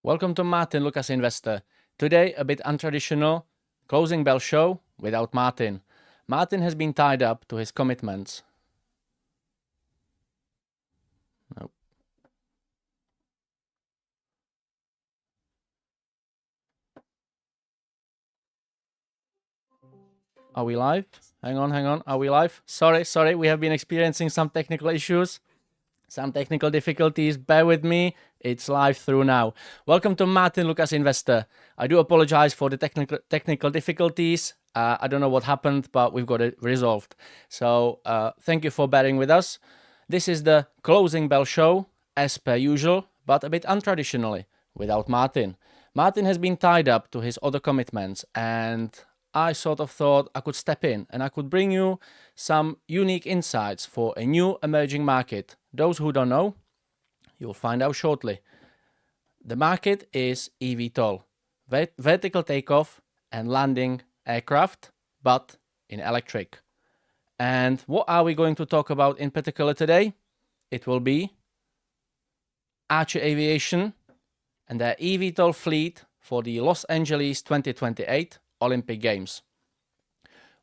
Welcome to Martyn Lucas Investor. Today, a bit untraditional, closing bell show without Martyn. Martyn has been tied up to his commitments. Nope. Are we live? Hang on. Are we live? Sorry. We have been experiencing some technical issues. Some technical difficulties, bear with me, it's live through now. Welcome to Martyn Lucas Investor. I do apologize for the technical difficulties. I don't know what happened, but we've got it resolved. So thank you for bearing with us. This is the closing bell show, as per usual, but a bit untraditionally, without Martyn. Martyn has been tied up to his other commitments, and I sort of thought I could step in and I could bring you some unique insights for a new emerging market. Those who don't know, you'll find out shortly. The market is eVTOL, vertical takeoff and landing aircraft, but in electric. And what are we going to talk about in particular today? It will be ACHR Aviation and their eVTOL fleet for the Los Angeles 2028 Olympic Games.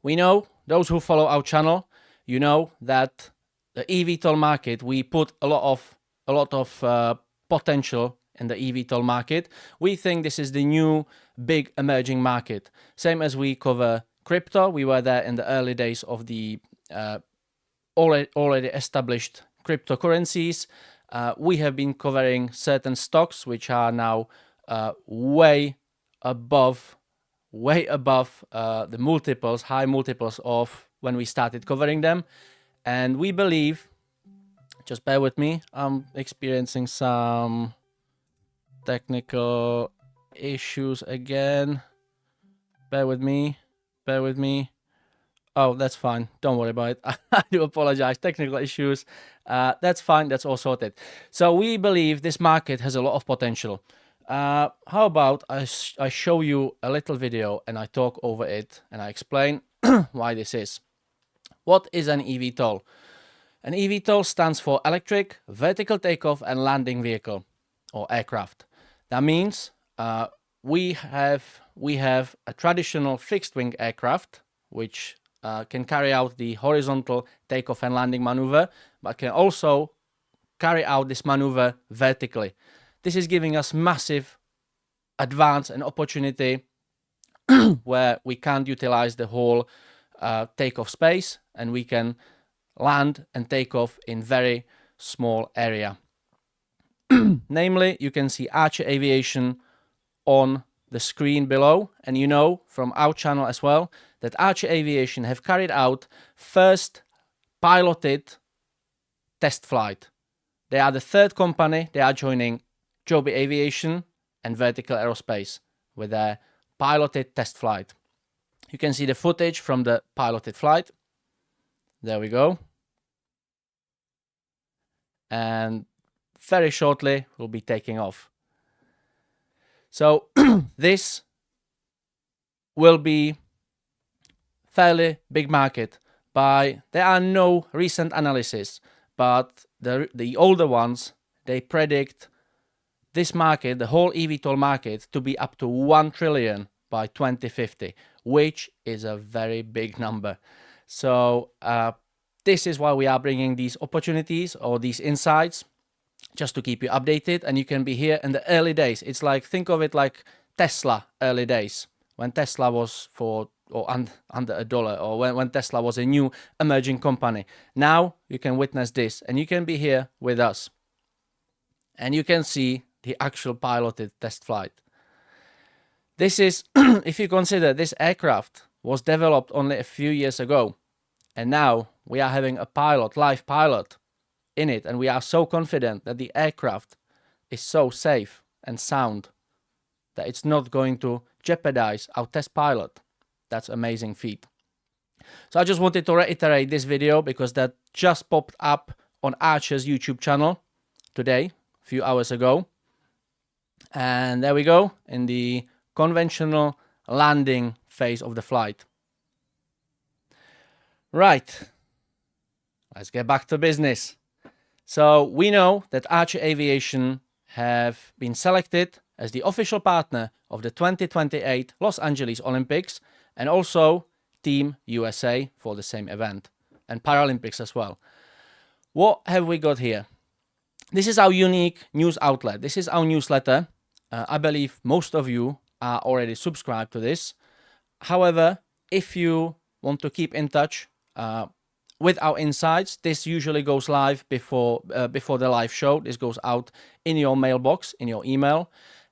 We know, those who follow our channel, you know that the eVTOL market, we put a lot of potential in the eVTOL market. We think this is the new big emerging market. Same as we cover crypto, we were there in the early days of the already established cryptocurrencies. We have been covering certain stocks which are now way above the multiples, high multiples of when we started covering them. And we believe, just bear with me, I'm experiencing some technical issues again. Bear with me. Oh, that's fine. Don't worry about it. I do apologize. Technical issues. That's fine. That's all sorted. So we believe this market has a lot of potential. How about I show you a little video and I talk over it and I explain why this is. What is an eVTOL? An eVTOL stands for Electric Vertical Takeoff and Landing Vehicle or aircraft. That means we have a traditional fixed wing aircraft which can carry out the horizontal takeoff and landing maneuver, but can also carry out this maneuver vertically. This is giving us massive advance and opportunity where we can't utilize the whole takeoff space and we can land and take off in very small area. Namely, you can see ACHR Aviation on the screen below, and you know from our channel as well that ACHR Aviation have carried out first piloted test flight. They are the third company. They are joining JOBY Aviation and Vertical Aerospace with their piloted test flight. You can see the footage from the piloted flight. There we go. And very shortly we'll be taking off. So this will be fairly big market. There are no recent analysis, but the older ones, they predict this market, the whole eVTOL market, to be up to 1 trillion by 2050, which is a very big number. So this is why we are bringing these opportunities or these insights, just to keep you updated. And you can be here in the early days. It's like, think of it like Tesla early days, when Tesla was under $1, or when Tesla was a new emerging company. Now you can witness this and you can be here with us and you can see the actual piloted test flight. This is, if you consider this aircraft was developed only a few years ago, and now we are having a pilot, live pilot in it, and we are so confident that the aircraft is so safe and sound that it's not going to jeopardize our test pilot. That's amazing feat. So I just wanted to reiterate this video because that just popped up on ACHR's YouTube channel today, a few hours ago. And there we go, in the conventional landing phase of the flight. Right, let's get back to business. So we know that ACHR Aviation have been selected as the official partner of the 2028 Los Angeles Olympics and also Team USA for the same event and Paralympics as well. What have we got here? This is our unique news outlet. This is our newsletter. I believe most of you are already subscribed to this. However, if you want to keep in touch with our insights, this usually goes live before the live show. This goes out in your mailbox, in your email,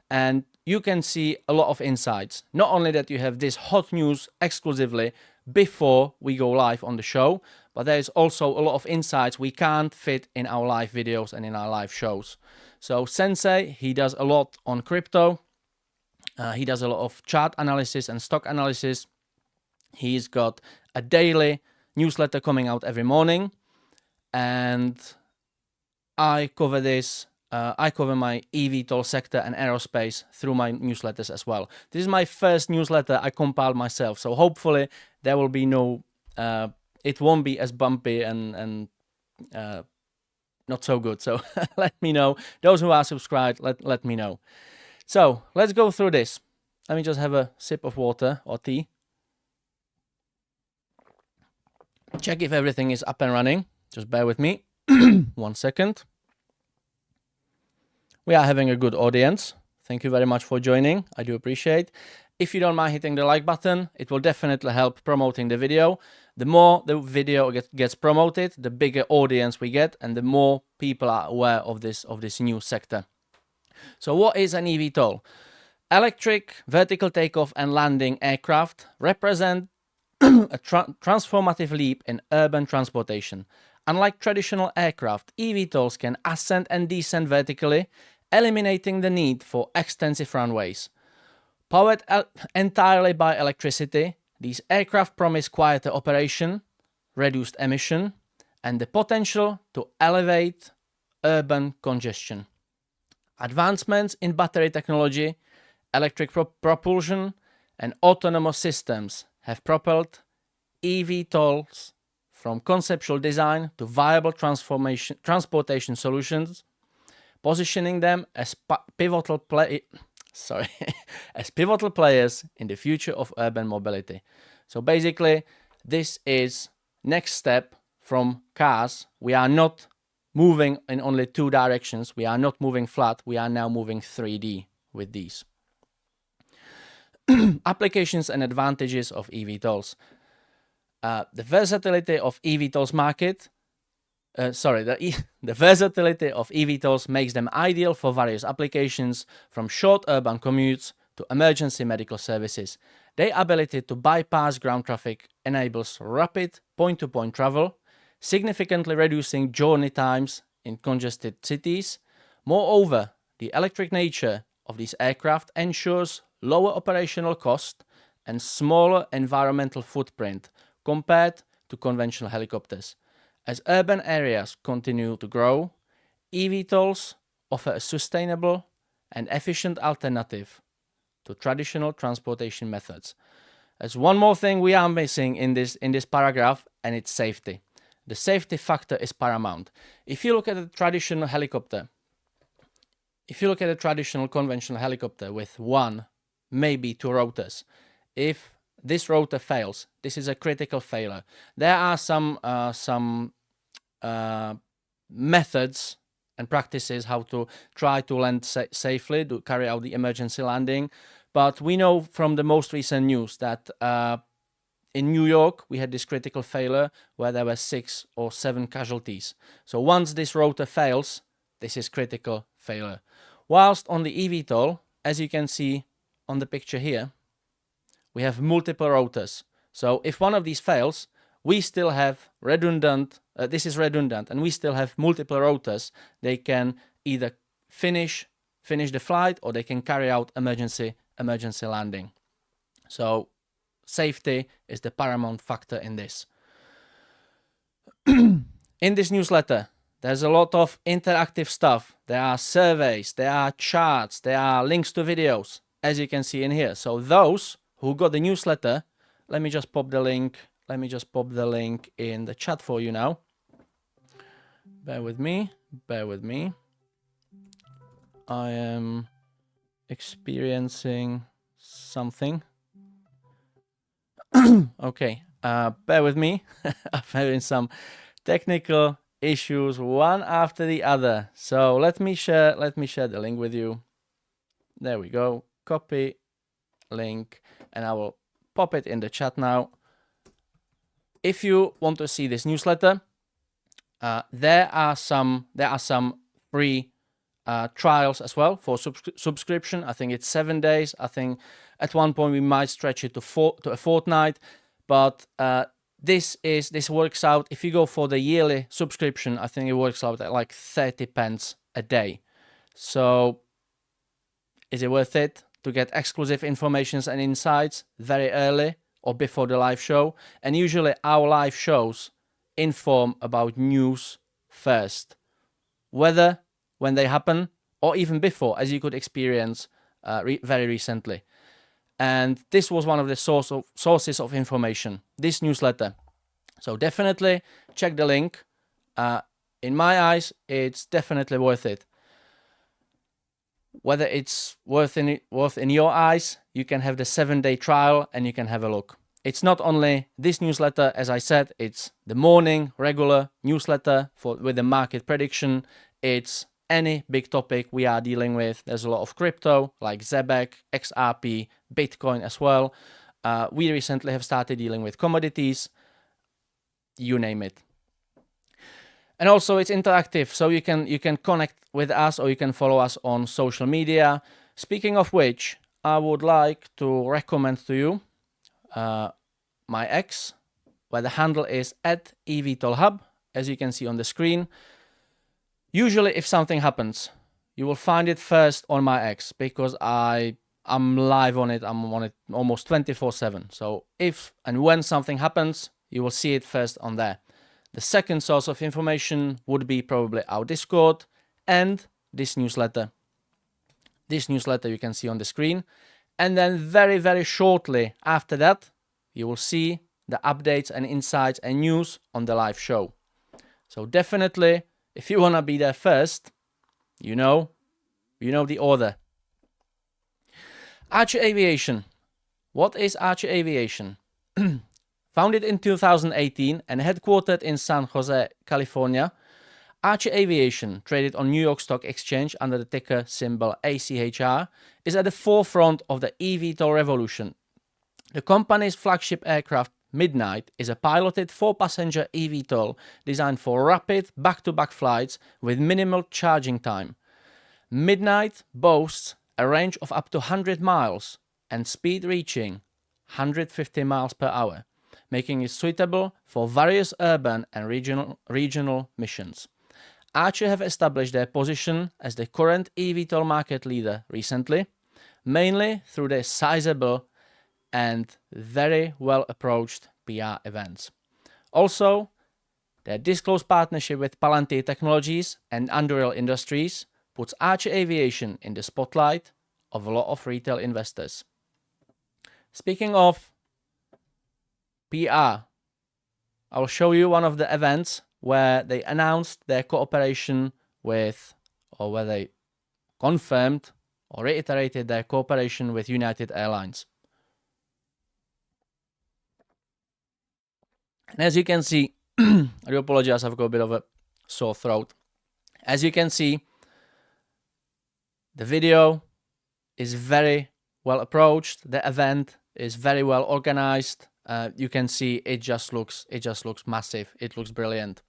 and you can see a lot of insights. Not only that you have this hot news exclusively before we go live on the show, but there's also a lot of insights we can't fit in our live videos and in our live shows. So Sensei, he does a lot on crypto. He does a lot of chart analysis and stock analysis. He's got a daily newsletter coming out every morning, and I cover this. I cover my eVTOL sector and aerospace through my newsletters as well. This is my first newsletter I compiled myself, so hopefully there will be no, it won't be as bumpy and not so good. So let me know. Those who are subscribed, let me know. So let's go through this. Let me just have a sip of water or tea. Check if everything is up and running. Just bear with me. 1 second. We are having a good audience. Thank you very much for joining. I do appreciate. If you don't mind hitting the like button, it will definitely help promoting the video. The more the video gets promoted, the bigger audience we get, and the more people are aware of this new sector. So what is an eVTOL? Electric vertical takeoff and landing aircraft represent a transformative leap in urban transportation. Unlike traditional aircraft, eVTOLs can ascend and descend vertically, eliminating the need for extensive runways. Powered entirely by electricity, these aircraft promise quieter operation, reduced emission, and the potential to elevate urban congestion. Advancements in battery technology, electric propulsion, and autonomous systems have propelled eVTOLs from conceptual design to viable transportation solutions, positioning them as pivotal players in the future of urban mobility. So basically, this is next step from cars. We are not moving in only two directions. We are not moving flat. We are now moving 3D with these. Applications and advantages of eVTOLs. The versatility of eVTOLs the versatility of eVTOLs makes them ideal for various applications, from short urban commutes to emergency medical services. Their ability to bypass ground traffic enables rapid point-to-point travel, significantly reducing journey times in congested cities. Moreover, the electric nature of these aircraft ensures lower operational cost and smaller environmental footprint compared to conventional helicopters. As urban areas continue to grow, eVTOLs offer a sustainable and efficient alternative to traditional transportation methods. There's one more thing we are missing in this paragraph, and it's safety. The safety factor is paramount. If you look at a traditional helicopter, if you look at a traditional conventional helicopter with one, maybe two rotors, if this rotor fails, this is a critical failure. There are some methods and practices how to try to land safely, to carry out the emergency landing. But we know from the most recent news that in New York, we had this critical failure where there were 6 or 7 casualties. So once this rotor fails, this is critical failure. Whilst on the eVTOL, as you can see on the picture here, we have multiple rotors. So if one of these fails, we still have redundant, this is redundant, and we still have multiple rotors. They can either finish the flight, or they can carry out emergency landing. So safety is the paramount factor in this. In this newsletter, there's a lot of interactive stuff. There are surveys, there are charts, there are links to videos, as you can see in here. So those who got the newsletter, let me just pop the link. Let me just pop the link in the chat for you now. Bear with me. Bear with me. I am experiencing something. Okay, bear with me. I'm having some technical issues one after the other. So let me share the link with you. There we go. Copy link, and I will pop it in the chat now. If you want to see this newsletter, there are some free trials as well for subscription. I think it's 7 days. I think at one point we might stretch it to a fortnight, but this works out. If you go for the yearly subscription, I think it works out at like 30 pence a day. So is it worth it to get exclusive informations and insights very early or before the live show? And usually our live shows inform about news first, whether when they happen or even before, as you could experience very recently. And this was one of the sources of information, this newsletter. So definitely check the link. In my eyes, it's definitely worth it. Whether it's worth in your eyes, you can have the 7-day trial and you can have a look. It's not only this newsletter, as I said, it's the morning regular newsletter with the market prediction. It's any big topic we are dealing with. There's a lot of crypto like ZBEC, XRP, Bitcoin as well. We recently have started dealing with commodities, you name it. And also it's interactive, so you can connect with us or you can follow us on social media. Speaking of which, I would like to recommend to you my X, where the handle is @eVTOLHub, as you can see on the screen. Usually if something happens, you will find it first on my X, because I'm live on it. I'm on it almost 24/7. So if and when something happens, you will see it first on there. The second source of information would be probably our Discord and this newsletter. This newsletter you can see on the screen. And then very, very shortly after that, you will see the updates and insights and news on the live show. So definitely, if you want to be there first, you know the order. ACHR Aviation. What is ACHR Aviation? Founded in 2018 and headquartered in San Jose, California, ACHR Aviation, traded on New York Stock Exchange under the ticker symbol ACHR, is at the forefront of the eVTOL revolution. The company's flagship aircraft, Midnight, is a piloted 4-passenger eVTOL designed for rapid back-to-back flights with minimal charging time. Midnight boasts a range of up to 100 miles and speed reaching 150 miles per hour, making it suitable for various urban and regional missions. ACHR have established their position as the current eVTOL market leader recently, mainly through their sizable and very well-approached PR events. Also, their disclosed partnership with Palantir Technologies and Anduril Industries puts ACHR Aviation in the spotlight of a lot of retail investors. Speaking of PR, I'll show you one of the events where they announced their cooperation with, or where they confirmed or reiterated their cooperation with United Airlines. And as you can see, I do apologize, I've got a bit of a sore throat. As you can see, the video is very well approached. The event is very well organized. You can see it just looks massive. It looks brilliant.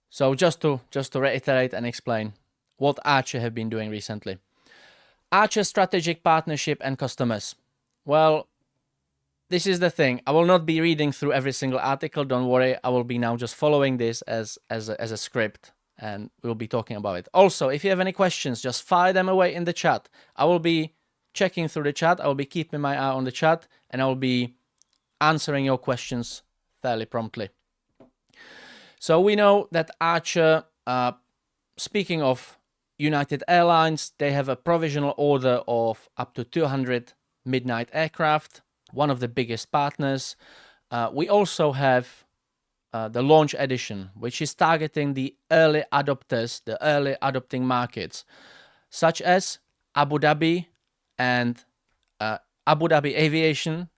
So just to reiterate and explain what ACHR have been doing recently. ACHR strategic partnership and customers. Well, this is the thing. I will not be reading through every single article. Don't worry. I will be now just following this as a script, and we'll be talking about it. Also, if you have any questions, just fire them away in the chat. I will be checking through the chat. I will be keeping my eye on the chat, and I will be answering your questions fairly promptly. So we know that ACHR, speaking of United Airlines, they have a provisional order of up to 200 Midnight aircraft, one of the biggest partners. We also have the launch edition, which is targeting the early adopters, the early adopting markets. such as Abu Dhabi and Abu Dhabi Aviation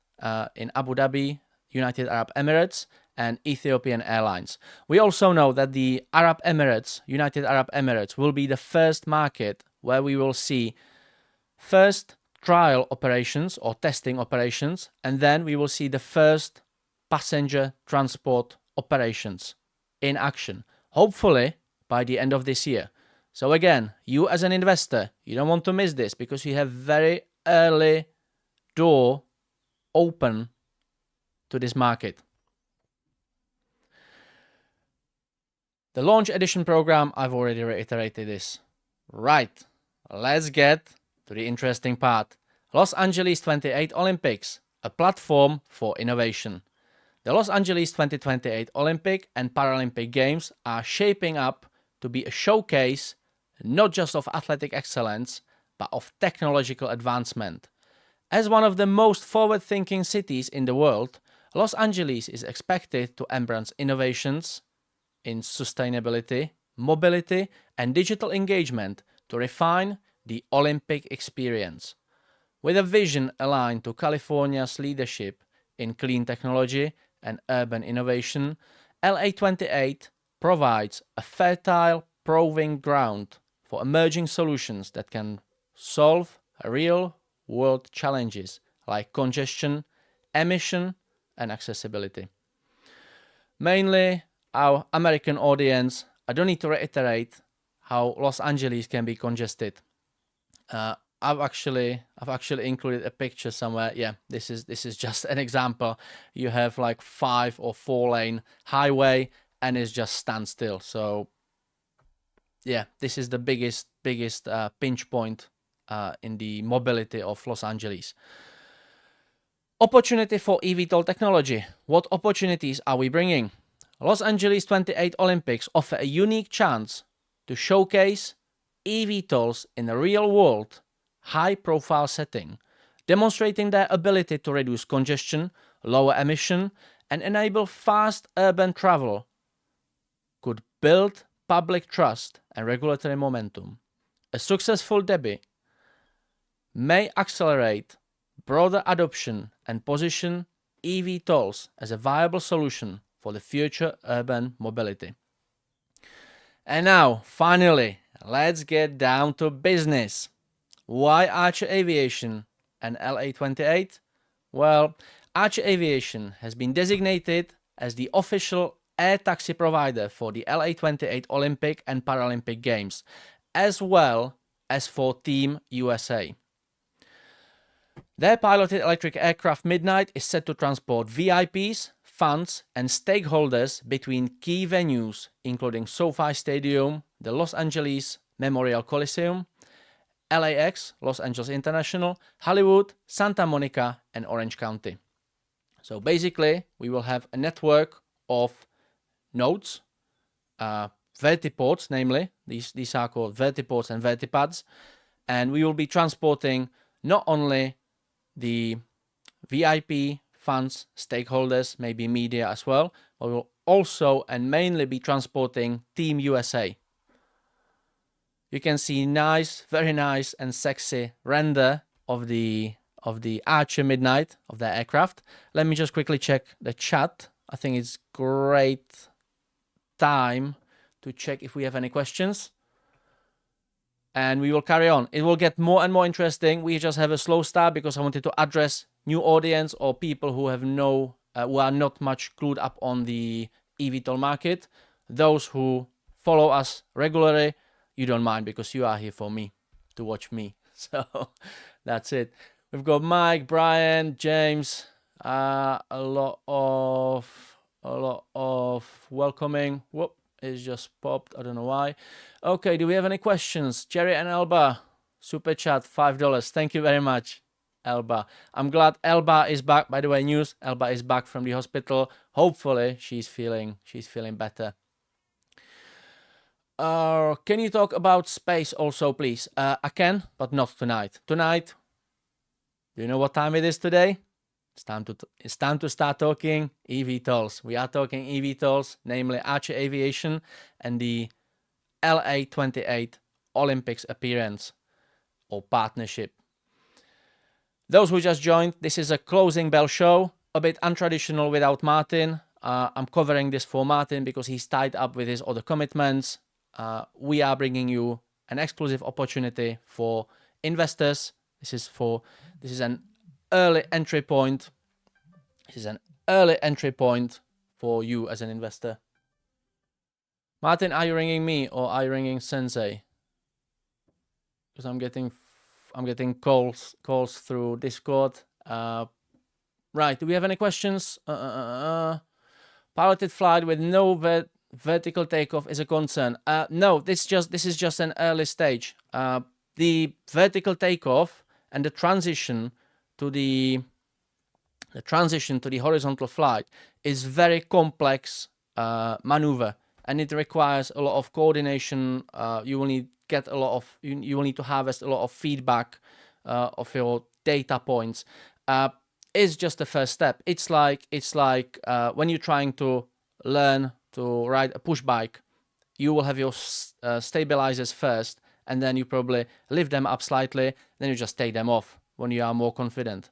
in Abu Dhabi, United Arab Emirates, and Ethiopian Airlines. We also know that the Arab Emirates, United Arab Emirates, will be the first market where we will see first trial operations or testing operations, and then we will see the first passenger transport operations in action, hopefully by the end of this year. So again, you as an investor, you don't want to miss this because you have very early door open to this market. The launch edition program, I've already reiterated this. Right, let's get to the interesting part. Los Angeles 28 Olympics, a platform for innovation. The Los Angeles 2028 Olympic and Paralympic Games are shaping up to be a showcase not just of athletic excellence, but of technological advancement. As one of the most forward-thinking cities in the world, Los Angeles is expected to embrace innovations in sustainability, mobility, and digital engagement to refine the Olympic experience. With a vision aligned to California's leadership in clean technology and urban innovation, LA28 provides a fertile proving ground for emerging solutions that can solve real-world challenges like congestion, emission, and accessibility. Mainly, our American audience, I don't need to reiterate how Los Angeles can be congested. I've actually included a picture somewhere. Yeah, this is just an example. You have like 5 or 4 lane highway and it's just standstill. So yeah, this is the biggest pinch point in the mobility of Los Angeles. Opportunity for eVTOL technology. What opportunities are we bringing? Los Angeles 28 Olympics offer a unique chance to showcase eVTOLs in a real-world, high-profile setting, demonstrating their ability to reduce congestion, lower emission, and enable fast urban travel could build public trust and regulatory momentum. A successful debut may accelerate broader adoption and position eVTOLs as a viable solution for the future urban mobility. And now, finally, let's get down to business. Why ACHR Aviation and LA28? Well, ACHR Aviation has been designated as the official air taxi provider for the LA28 Olympic and Paralympic Games, as well as for Team USA. Their piloted electric aircraft Midnight is set to transport VIPs, fans, and stakeholders between key venues, including SoFi Stadium, the Los Angeles Memorial Coliseum, LAX, Los Angeles International, Hollywood, Santa Monica, and Orange County. So basically, we will have a network of nodes, vertiports, namely, these are called vertiports and vertipads, and we will be transporting not only the VIP, fans, stakeholders, maybe media as well, but we will also and mainly be transporting Team USA. You can see nice, very nice and sexy render of the ACHR Midnight of their aircraft. Let me just quickly check the chat. I think it's great time to check if we have any questions. And we will carry on. It will get more and more interesting. We just have a slow start because I wanted to address new audience or people who have who are not much clued up on the eVTOL market. Those who follow us regularly, you don't mind because you are here for me, to watch me. So that's it. We've got Mike, Brian, James, a lot of welcoming. Whoop, it's just popped. I don't know why. Okay, do we have any questions? Jerry and Elba, super chat, $5. Thank you very much, Elba. I'm glad Elba is back. By the way, news: Elba is back from the hospital. Hopefully, she's feeling better. Can you talk about space also, please? I can, but not tonight. Tonight, do you know what time it is today? It's time to start talking eVTOLs. We are talking eVTOLs, namely ACHR Aviation and the LA28 Olympics appearance. or partnership. Those who just joined, this is a closing bell show, a bit untraditional without Martyn. I'm covering this for Martyn because he's tied up with his other commitments. We are bringing you an exclusive opportunity for investors. This is an early entry point. This is an early entry point for you as an investor. Martyn, are you ringing me or are you ringing Sensei? Because I'm getting calls through Discord. Right, do we have any questions? Piloted flight with no vertical takeoff is a concern. No, this is just an early stage. The vertical takeoff and the transition to the horizontal flight is very complex maneuver, and it requires a lot of coordination. You will need you will need to harvest a lot of feedback of your data points. Is just the first step. It's like when you're trying to learn to ride a push bike, you will have your stabilizers first, and then you probably lift them up slightly, then you just take them off when you are more confident.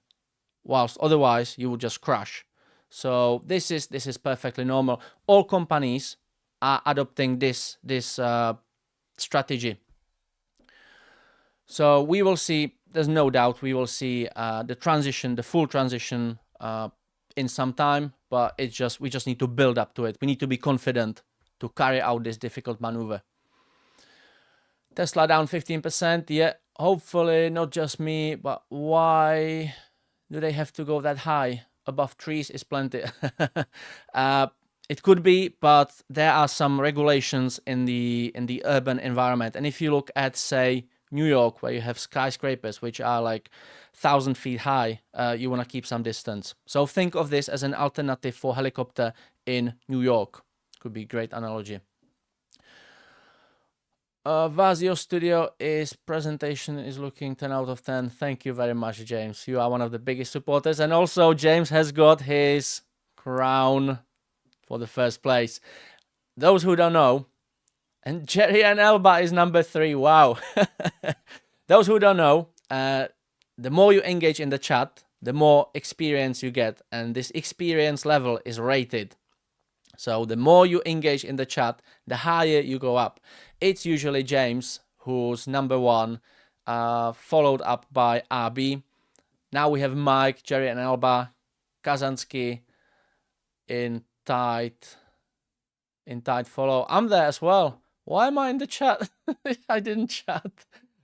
Whilst otherwise you would just crash. So this is perfectly normal. All companies are adopting this strategy. So we will see. There's no doubt we will see the full transition in some time, but we just need to build up to it. We need to be confident to carry out this difficult maneuver. Tesla down 15%. Yeah, hopefully not just me, but why do they have to go that high? Above trees is plenty. It could be, but there are some regulations in the urban environment, and if you look at, say, New York, where you have skyscrapers which are like 1,000 feet high, you want to keep some distance. So think of this as an alternative for helicopter in New York. Could be a great analogy. Vazio Studio presentation is looking 10 out of 10. Thank you very much, James. You are one of the biggest supporters. And also James has got his crown for the first place. Those who don't know, and Jerry and Elba is number 3. Wow. Those who don't know, the more you engage in the chat, the more experience you get. And this experience level is rated. So the more you engage in the chat, the higher you go up. It's usually James who's number 1, followed up by RB. Now we have Mike, Jerry and Elba, Kazansky in tight follow. I'm there as well. Why am I in the chat? I didn't chat.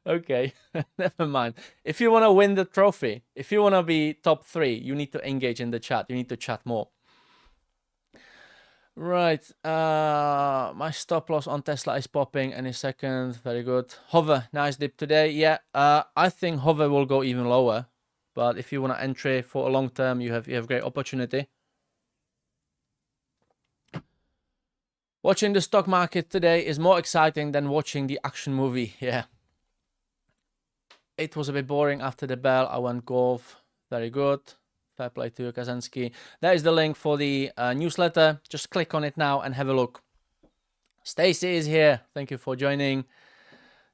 Okay, never mind. If you want to win the trophy, if you want to be top 3, you need to engage in the chat. You need to chat more. Right, my stop loss on Tesla is popping any second. Very good. Hover, nice dip today. Yeah, I think Hover will go even lower. But if you want to entry for a long term, you have great opportunity. Watching the stock market today is more exciting than watching the action movie. Yeah. It was a bit boring after the bell. I went golf. Very good. Fair play to you, Kazansky. There is the link for the newsletter. Just click on it now and have a look. Stacy is here. Thank you for joining.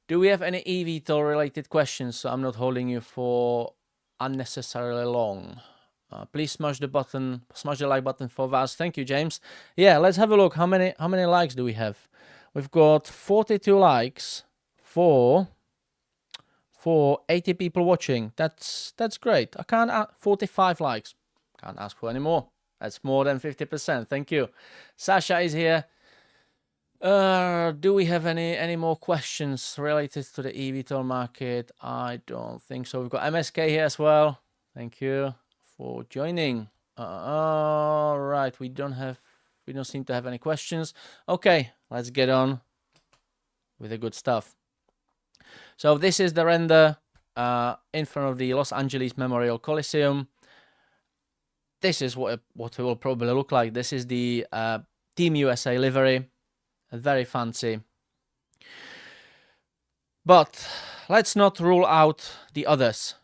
Do we have any eVTOL related questions? So I'm not holding you for unnecessarily long. Please smash the like button for Vaz. Thank you, James. Yeah, let's have a look. How many likes do we have? We've got 42 likes for 80 people watching. That's great. I can't 45 likes. Can't ask for any more. That's more than 50%. Thank you. Sasha is here. Do we have any more questions related to the eVTOL market? I don't think so. We've got MSK here as well. Thank you for joining. All right, we don't seem to have any questions. Okay, let's get on with the good stuff. So this is the render in front of the Los Angeles Memorial Coliseum. This is what it will probably look like. This is the Team USA livery. Very fancy. But let's not rule out the others.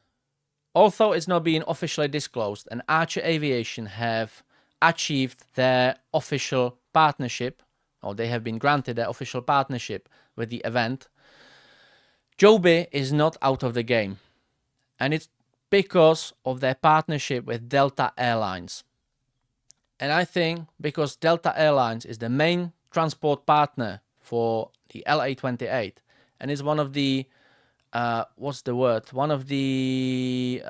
Although it's not being officially disclosed, and ACHR Aviation have achieved their official partnership, or they have been granted their official partnership with the event, JOBY is not out of the game, and it's because of their partnership with Delta Airlines. And I think because Delta Airlines is the main transport partner for the LA-28 and is one of the what's the word? One of the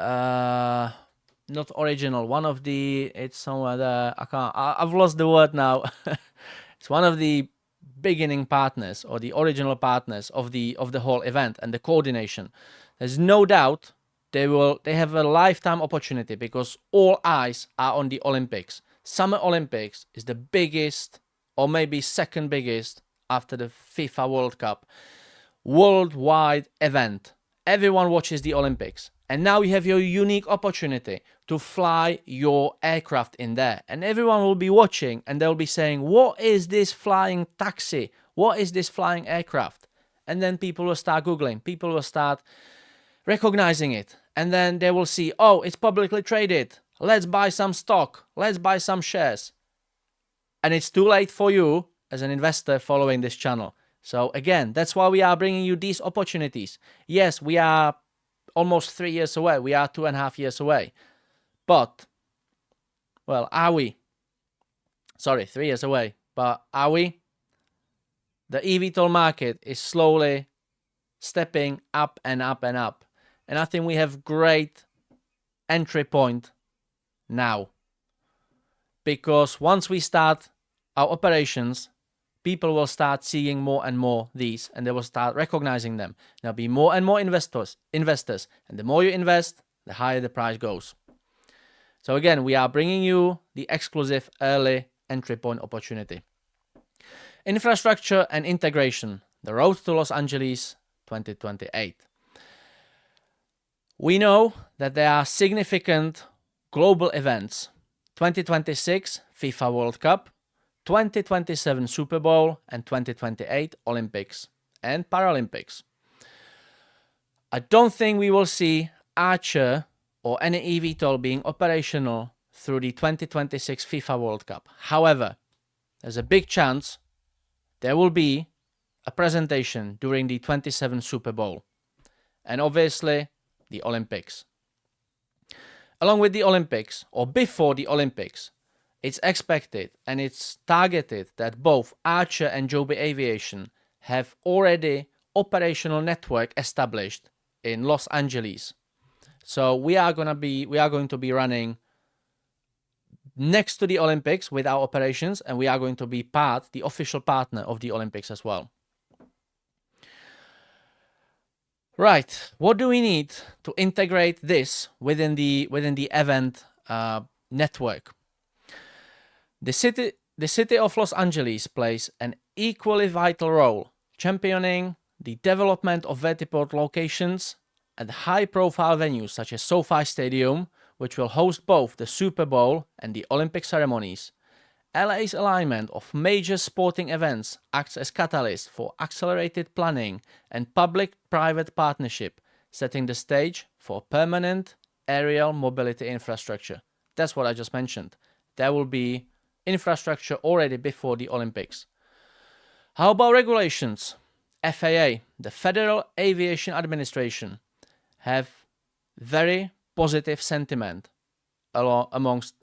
not original. One of the, it's somewhere there. I've lost the word now. It's one of the beginning partners or the original partners of the whole event and the coordination. There's no doubt they have a lifetime opportunity because all eyes are on the Olympics. Summer Olympics is the biggest, or maybe second biggest after the FIFA World Cup, worldwide event. Everyone watches the Olympics. And now you have your unique opportunity to fly your aircraft in there. And everyone will be watching and they'll be saying, what is this flying taxi? What is this flying aircraft? And then people will start Googling. People will start recognizing it. And then they will see, oh, it's publicly traded. Let's buy some stock. Let's buy some shares. And it's too late for you as an investor following this channel. So again, that's why we are bringing you these opportunities. Yes, we are almost 3 years away. We are 2.5 years away. But, well, are we? Sorry, 3 years away. But are we? The eVTOL market is slowly stepping up and up and up. And I think we have great entry point now. Because once we start our operations, people will start seeing more and more these, and they will start recognizing them. There'll be more and more investors, and the more you invest, the higher the price goes. So again, we are bringing you the exclusive early entry point opportunity. Infrastructure and integration, the road to Los Angeles 2028. We know that there are significant global events. 2026 FIFA World Cup, 2027 Super Bowl, and 2028 Olympics and Paralympics. I don't think we will see ACHR or any eVTOL being operational through the 2026 FIFA World Cup. However, there's a big chance there will be a presentation during the 27 Super Bowl and obviously the Olympics. Along with the Olympics, or before the Olympics, it's expected and it's targeted that both ACHR and JOBY Aviation have already operational network established in Los Angeles. So we are going to be running next to the Olympics with our operations, and we are going to be the official partner of the Olympics as well. Right, what do we need to integrate this within the event network? The city of Los Angeles plays an equally vital role, championing the development of vertiport locations at high-profile venues such as SoFi Stadium, which will host both the Super Bowl and the Olympic ceremonies. LA's alignment of major sporting events acts as catalyst for accelerated planning and public-private partnership, setting the stage for permanent aerial mobility infrastructure. That's what I just mentioned. There will be infrastructure already before the Olympics. How about regulations? FAA, the Federal Aviation Administration, have very positive sentiment amongst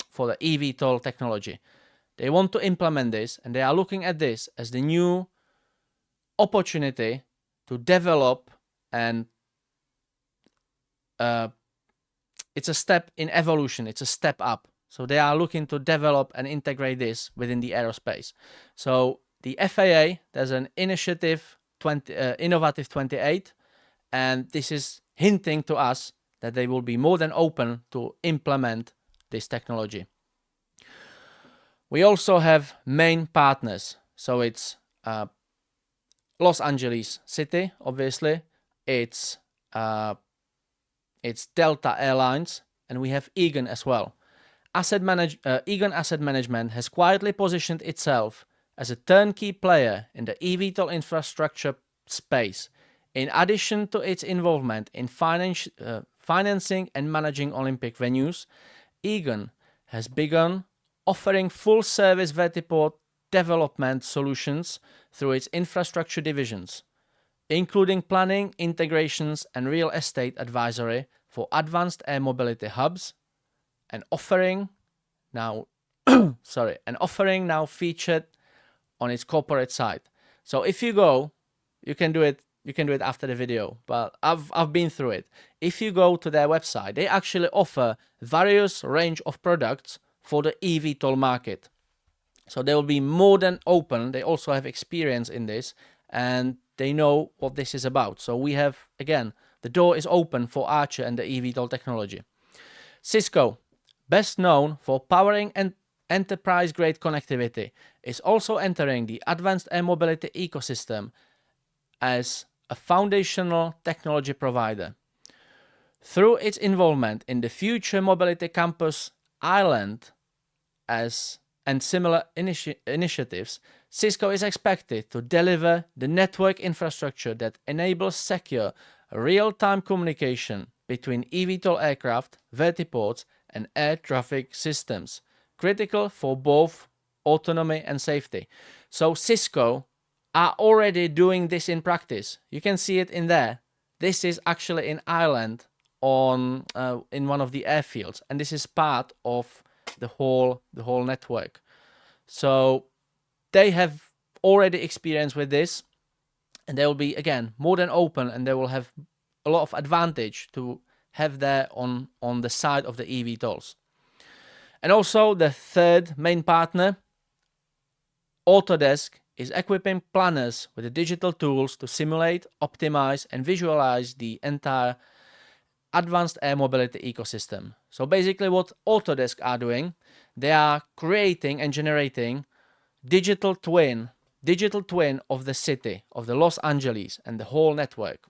for the eVTOL technology. They want to implement this, and they are looking at this as the new opportunity to develop, and it's a step in evolution, it's a step up. So they are looking to develop and integrate this within the aerospace. So the FAA, there's an initiative, Innovative 28, and this is hinting to us that they will be more than open to implement this technology. We also have main partners. So it's Los Angeles City, obviously. It's Delta Airlines, and we have Egan as well. Egan Asset Management has quietly positioned itself as a turnkey player in the eVTOL infrastructure space. In addition to its involvement in financing and managing Olympic venues, Egan has begun offering full-service vertiport development solutions through its infrastructure divisions. including planning, integrations, and real estate advisory for advanced air mobility hubs, and offering now featured on its corporate site. So if you go, you can do it after the video, but I've been through it. If you go to their website, they actually offer various range of products for the eVTOL market. So they will be more than open. They also have experience in this, and they know what this is about. So we have, again, the door is open for ACHR and the eVTOL technology. Cisco, best known for powering and enterprise-grade connectivity, is also entering the advanced air mobility ecosystem as a foundational technology provider. Through its involvement in the Future Mobility Campus Island and similar initiatives, Cisco is expected to deliver the network infrastructure that enables secure, real-time communication between eVTOL aircraft, vertiports, and air traffic systems, critical for both autonomy and safety. So Cisco are already doing this in practice. You can see it in there. This is actually in Ireland on in one of the airfields, and this is part of the whole network. So they have already experience with this, and they will be, again, more than open, and they will have a lot of advantage to have there on the side of the eVTOLs. And also the third main partner, Autodesk, is equipping planners with the digital tools to simulate, optimize, and visualize the entire advanced air mobility ecosystem. So basically what Autodesk are doing, they are creating and generating digital twin of the city, of the Los Angeles and the whole network.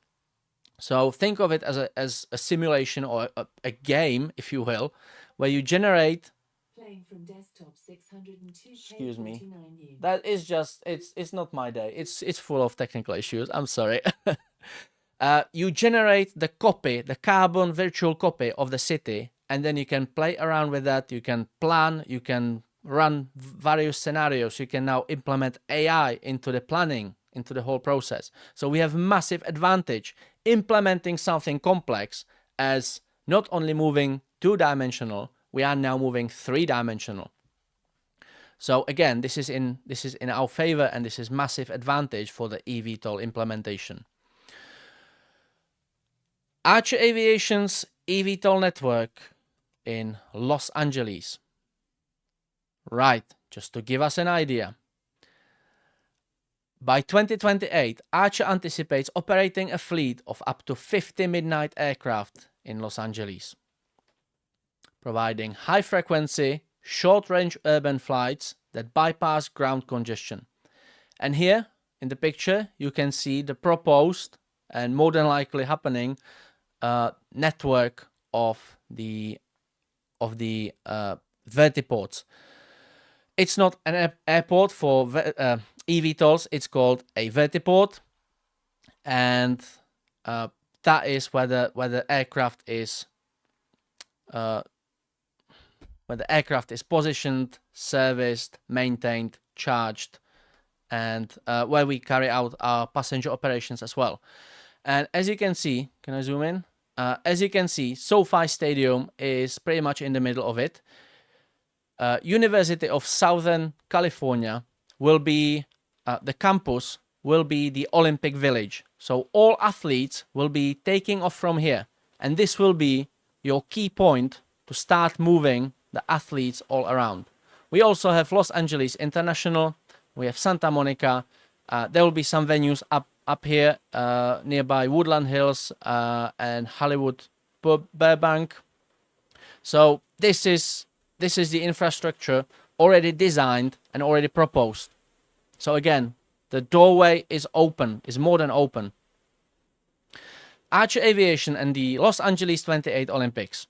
So think of it as a simulation or a game, if you will, where you generate. Playing from desktop 602K. Excuse me. That is just, it's not my day. It's full of technical issues. I'm sorry. You generate the copy, the carbon virtual copy of the city, and then you can play around with that. You can plan, you can run various scenarios. You can now implement AI into the planning, into the whole process. So we have massive advantage implementing something complex as not only moving two-dimensional, we are now moving three-dimensional. So again, this is in our favor, and this is massive advantage for the eVTOL implementation. ACHR Aviation's eVTOL network in Los Angeles. Right, just to give us an idea. By 2028, ACHR anticipates operating a fleet of up to 50 Midnight aircraft in Los Angeles, providing high-frequency, short-range urban flights that bypass ground congestion. And here, in the picture, you can see the proposed and more than likely happening network of the vertiports. It's not an airport for eVTOLs, it's called a vertiport, and that is where the aircraft is positioned, serviced, maintained, charged, and where we carry out our passenger operations as well. And as you can see, can I zoom in? As you can see, SoFi Stadium is pretty much in the middle of it. University of Southern California will be, the campus will be the Olympic Village. So all athletes will be taking off from here. And this will be your key point to start moving the athletes all around. We also have Los Angeles International. We have Santa Monica. There will be some venues up here nearby Woodland Hills and Hollywood Burbank. So this is the infrastructure already designed and already proposed. So again, the doorway is open, is more than open. ACHR Aviation and the Los Angeles 28 Olympics.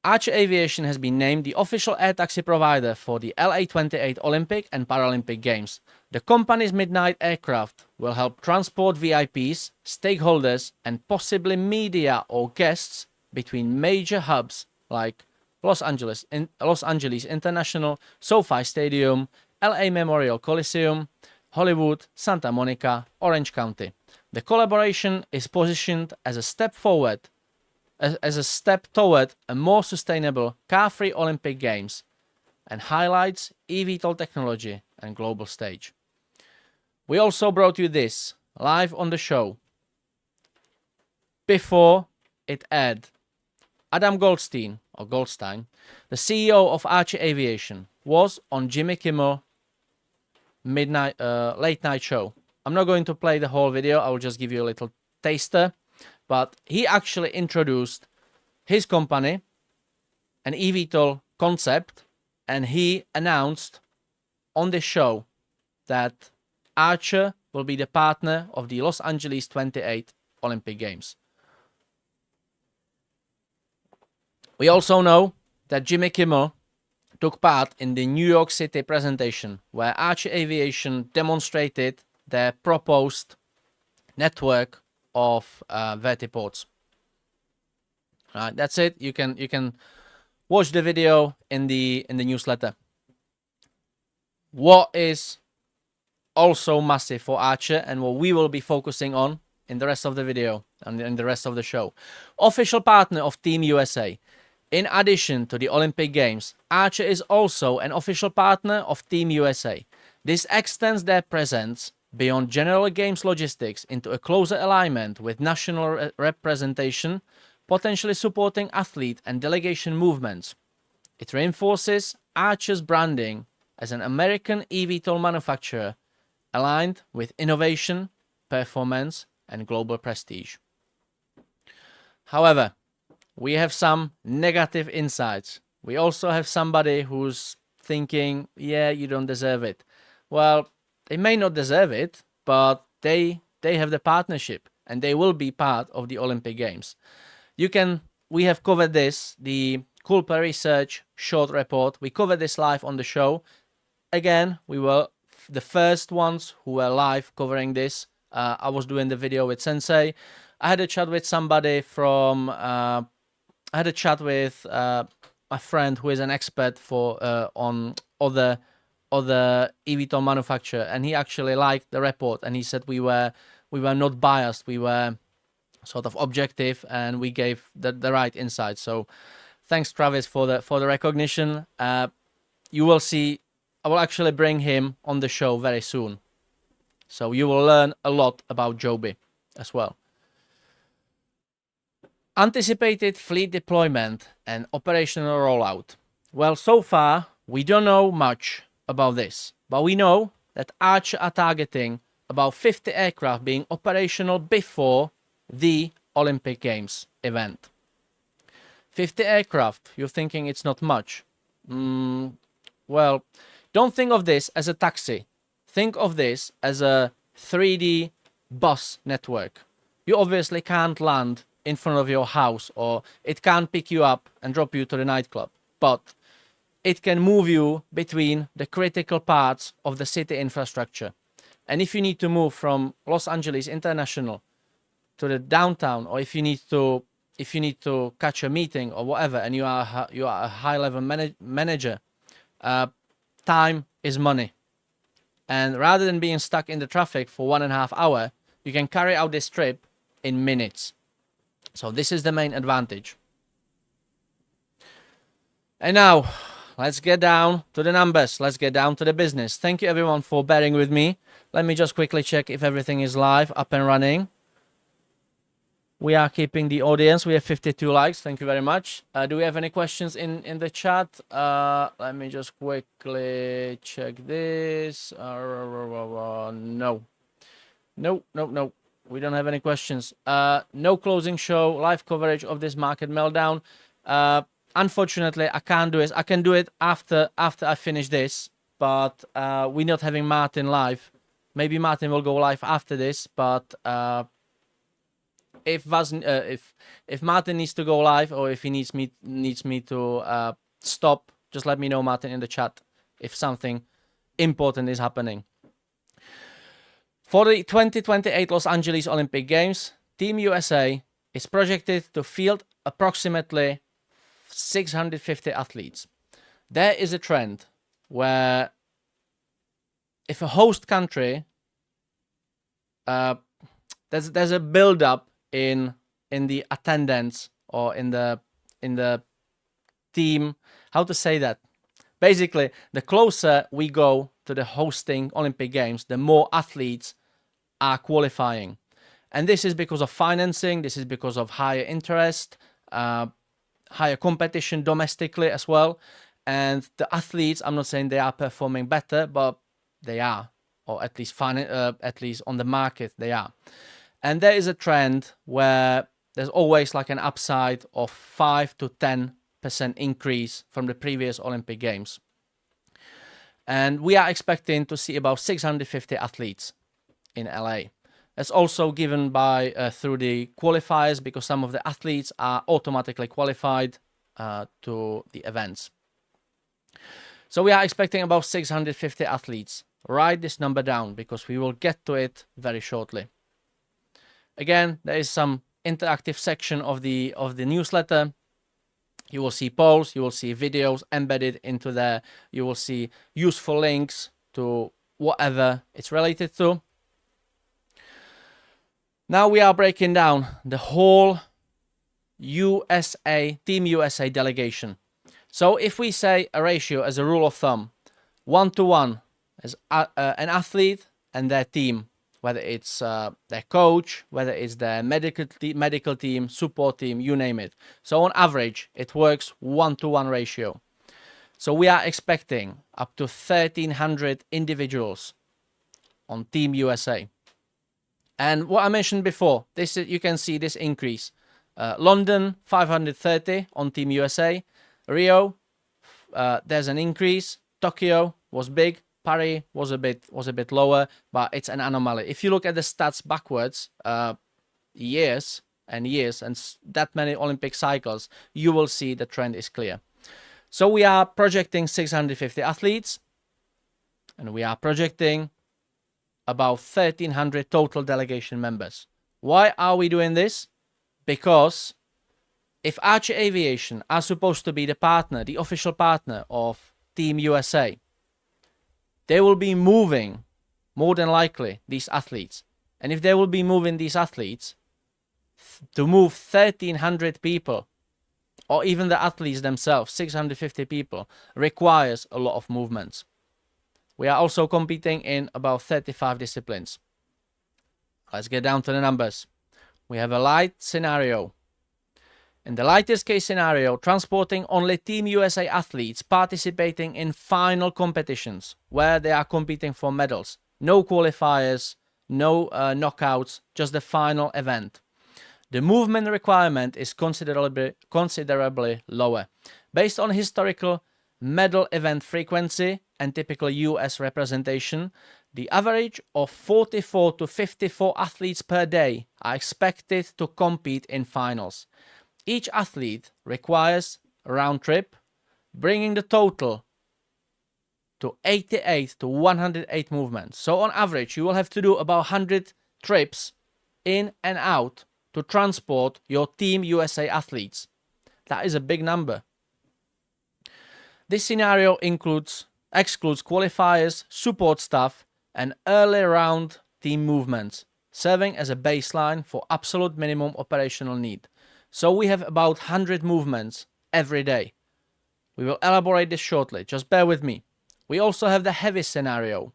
ACHR Aviation has been named the official air taxi provider for the LA 28 Olympic and Paralympic Games. The company's Midnight aircraft will help transport VIPs, stakeholders, and possibly media or guests between major hubs like Los Angeles International, SoFi Stadium, LA Memorial Coliseum, Hollywood, Santa Monica, Orange County. The collaboration is positioned as a step forward, as a step toward a more sustainable car-free Olympic Games, and highlights eVTOL technology and global stage. We also brought you this live on the show. Before it aired, Adam Goldstein, the CEO of ACHR Aviation, was on Jimmy Kimmel late night show. I'm not going to play the whole video, I will just give you a little taster, but he actually introduced his company, an eVTOL concept, and he announced on the show that ACHR will be the partner of the Los Angeles 28 Olympic Games. We also know that Jimmy Kimmel took part in the New York City presentation where ACHR Aviation demonstrated their proposed network of vertiports. Right, that's it. You can watch the video in the newsletter. What is also massive for ACHR and what we will be focusing on in the rest of the video and in the rest of the show. Official partner of Team USA. In addition to the Olympic Games, ACHR is also an official partner of Team USA. This extends their presence beyond general games logistics into a closer alignment with national representation, potentially supporting athlete and delegation movements. It reinforces ACHR's branding as an American eVTOL manufacturer aligned with innovation, performance, and global prestige. However, we have some negative insights. We also have somebody who's thinking, yeah, you don't deserve it. Well, they may not deserve it, but they have the partnership and they will be part of the Olympic Games. We have covered this, the Culper Research short report. We covered this live on the show. Again, we were the first ones who were live covering this. I was doing the video with Sensei. I had a chat with somebody from, I had a chat with a friend who is an expert on other eVTOL manufacturer, and he actually liked the report, and he said we were not biased, we were sort of objective, and we gave the right insight. So thanks, Travis, for the recognition. You will see, I will actually bring him on the show very soon, so you will learn a lot about Joby as well. Anticipated fleet deployment and operational rollout. Well, so far we don't know much about this, but we know that ACHR are targeting about 50 aircraft being operational before the Olympic Games event. 50 aircraft, you're thinking it's not much. Well, don't think of this as a taxi. Think of this as a 3D bus network. You obviously can't land in front of your house, or it can't pick you up and drop you to the nightclub, but it can move you between the critical parts of the city infrastructure. And if you need to move from Los Angeles International to the downtown, or if you need to catch a meeting or whatever, and you are a high-level manager, time is money. And rather than being stuck in the traffic for 1.5 hours, you can carry out this trip in minutes. So this is the main advantage. And now, let's get down to the numbers. Let's get down to the business. Thank you everyone for bearing with me. Let me just quickly check if everything is live, up and running. We are keeping the audience. We have 52 likes. Thank you very much. Do we have any questions in the chat? Let me just quickly check this. No. We don't have any questions. No closing show, live coverage of this market meltdown. Unfortunately, I can't do it. I can do it after I finish this, but we're not having Martyn live. Maybe Martyn will go live after this, but if Martyn needs to go live, or if he needs me to stop, just let me know, Martyn, in the chat if something important is happening. For the 2028 Los Angeles Olympic Games, Team USA is projected to field approximately 650 athletes. There is a trend where if a host country, there's there's a build up in the attendance, or in the team. How to say that? Basically, the closer we go to the hosting Olympic Games, the more athletes are qualifying. And this is because of financing, this is because of higher interest, higher competition domestically as well. And the athletes, I'm not saying they are performing better, but they are, or at least on the market they are. And there is a trend where there's always like an upside of 5 to 10% increase from the previous Olympic Games. And we are expecting to see about 650 athletes in LA. It's also given by through the qualifiers, because some of the athletes are automatically qualified to the events. So we are expecting about 650 athletes. Write this number down, because we will get to it very shortly. Again, there is some interactive section of the newsletter. You will see polls, you will see videos embedded into there, you will see useful links to whatever it's related to. Now we are breaking down the whole USA, Team USA delegation. So if we say a ratio as a rule of thumb, 1-to-1 as an athlete and their team, whether it's their coach, whether it's their medical team, support team, you name it. So on average, it works 1-to-1 ratio. So we are expecting up to 1,300 individuals on Team USA. And what I mentioned before, this is, you can see this increase. London, 530 on Team USA. Rio, there's an increase. Tokyo was big. Paris was a bit lower, but it's an anomaly. If you look at the stats backwards, years and years, and that many Olympic cycles, you will see the trend is clear. So we are projecting 650 athletes, and we are projecting about 1,300 total delegation members. Why are we doing this? Because if ACHR Aviation are supposed to be the partner, the official partner of Team USA, they will be moving, more than likely, these athletes. And if they will be moving these athletes, to move 1,300 people, or even the athletes themselves, 650 people, requires a lot of movements. We are also competing in about 35 disciplines. Let's get down to the numbers. We have a light scenario. In the lightest case scenario, transporting only Team USA athletes participating in final competitions where they are competing for medals. No qualifiers, no knockouts, just the final event. The movement requirement is considerably lower. Based on historical medal event frequency and typical US representation, the average of 44 to 54 athletes per day are expected to compete in finals. Each athlete requires a round trip, bringing the total to 88 to 108 movements. So on average, you will have to do about 100 trips in and out to transport your Team USA athletes. That is a big number. This scenario excludes qualifiers, support staff, and early round team movements, serving as a baseline for absolute minimum operational need. So we have about 100 movements every day. We will elaborate this shortly, just bear with me. We also have the heavy scenario.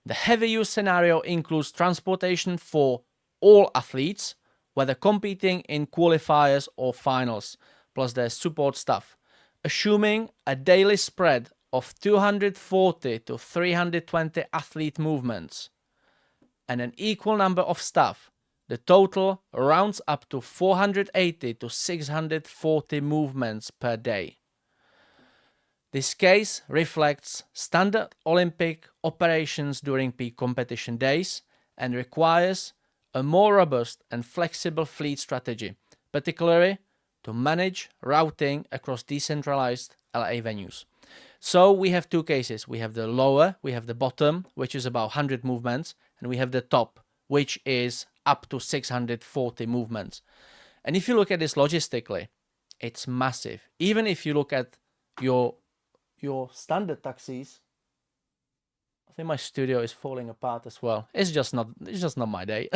The heavy use scenario includes transportation for all athletes, whether competing in qualifiers or finals, plus their support staff, assuming a daily spread of 240 to 320 athlete movements and an equal number of staff. The total rounds up to 480 to 640 movements per day. This case reflects standard Olympic operations during peak competition days and requires a more robust and flexible fleet strategy, particularly to manage routing across decentralized LA venues. So we have two cases. We have the lower, we have the bottom, which is about 100 movements, and we have the top, which is up to 640 movements. And if you look at this logistically, it's massive. Even if you look at your standard taxis, I think my studio is falling apart as well. It's just not my day.